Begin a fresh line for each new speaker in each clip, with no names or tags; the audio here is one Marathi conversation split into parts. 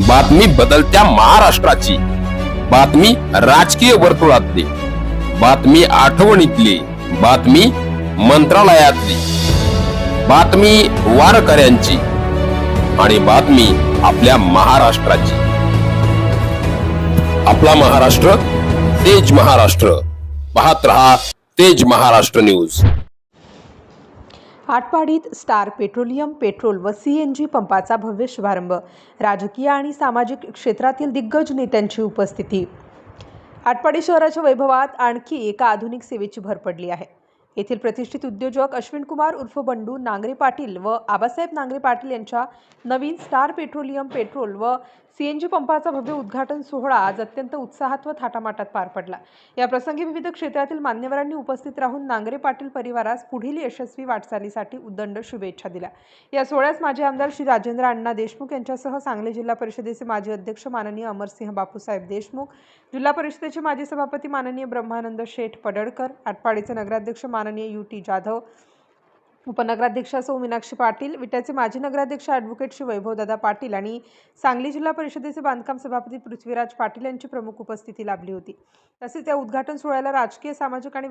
बातमी बदलत्या महाराष्ट्राची, बातमी राजकीय वर्तुळातली, बातमी आठवणीतली, बातमी मंत्रालयातली, बातमी वारकऱ्यांची आणि बातमी आपल्या महाराष्ट्राची। आपला महाराष्ट्र तेज महाराष्ट्र, पाहत रहा तेज महाराष्ट्र न्यूज।
आटपाडीत स्टार पेट्रोलियम पेट्रोल व सीएनजी पंपाचा भव्य शुभारंभ, राजकीय आणि सामाजिक क्षेत्रातील दिग्गज नेत्यांची उपस्थिती। आटपाडी शहराच्या वैभवात आणखी एका आधुनिक सेवेची भर पडली आहे। येथील प्रतिष्ठित उद्योजक अश्विन कुमार उर्फ बंडू नांगरे पाटील व आबासाहेब नांगरे पाटील यांच्या नवीन स्टार पेट्रोलियम पेट्रोल व सीएनजी पंपाचा भव्य उद्घाटन सोहळा आज अत्यंत उत्साहात व थाटामाटात पार पडला। या प्रसंगी विविध क्षेत्रातील मान्यवरांनी उपस्थित राहून नांगरे पाटील परिवारास पुढील यशस्वी वाटचालीसाठी उदंड शुभेच्छा दिल्या। या सोहळ्यास माजी आमदार श्री राजेंद्र अण्णा देशमुख यांच्यासह सांगली जिल्हा परिषदेचे माजी अध्यक्ष माननीय अमरसिंह बापूसाहेब देशमुख, जिल्हा परिषदेचे माजी सभापती माननीय ब्रह्मानंद शेठ पडळकर, आटपाडीचे नगराध्यक्ष माननीय यूटी जाधव, उपनगराध्यक्षा सौ मीनाक्षी पाटील, विट्याचे माजी नगराध्यक्ष ॲडव्होकेट श्री वैभवदादा पाटील आणि सांगली जिल्हा परिषदेचे बांधकाम सभापती पृथ्वीराज पाटील यांची प्रमुख उपस्थिती लाभली होती। तसेच या उद्घाटन सोहळ्याला राजकीय सामाजिक आणि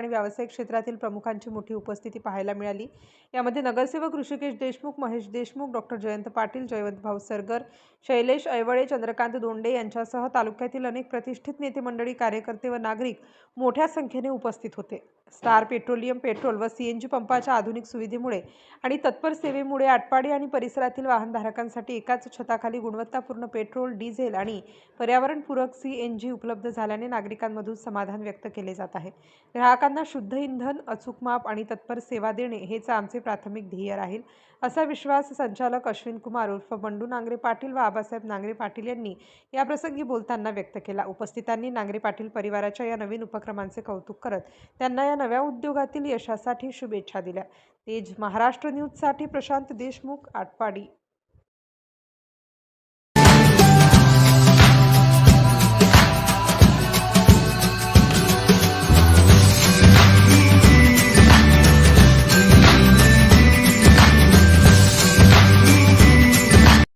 व्यावसायिक क्षेत्रातील प्रमुखांची मोठी उपस्थिती पाहायला मिळाली। यामध्ये नगरसेवक ऋषिकेश देशमुख, महेश देशमुख, डॉक्टर जयंत पाटील, जयवंत भाऊ सरगर, शैलेश ऐवळे, चंद्रकांत दोंडे यांच्यासह तालुक्यातील अनेक प्रतिष्ठित नेते मंडळी, कार्यकर्ते व नागरिक मोठ्या संख्येने उपस्थित होते। स्टार पेट्रोलियम पेट्रोल व सीएनजी पंपाच्या आधुनिक सुविधेमुळे आणि तत्पर सेवेमुळे आटपाडी आणि परिसरातील वाहनधारकांसाठी एकाच छताखाली गुणवत्तापूर्ण पेट्रोल, डिझेल आणि पर्यावरणपूरक सीएनजी उपलब्ध झाल्याने नागरिकांमधून समाधान व्यक्त केले जात आहे। ग्राहकांना शुद्ध इंधन, अचूक माप आणि तत्पर सेवा देणे हेच आमचे प्राथमिक ध्येय राहील, असा विश्वास संचालक अश्विन कुमार उर्फ बंडू नांगरे पाटील व आबासाहेब नांगरे पाटील यांनी या प्रसंगी बोलताना व्यक्त केला। उपस्थितांनी नांगरे पाटील परिवाराच्या या नवीन उपक्रमांचे कौतुक करत त्यांना या नव्या उद्योगातील यशासाठी शुभेच्छा दिल्या। तेज महाराष्ट्र न्यूजसाठी प्रशांत देशमुख, आटपाडी।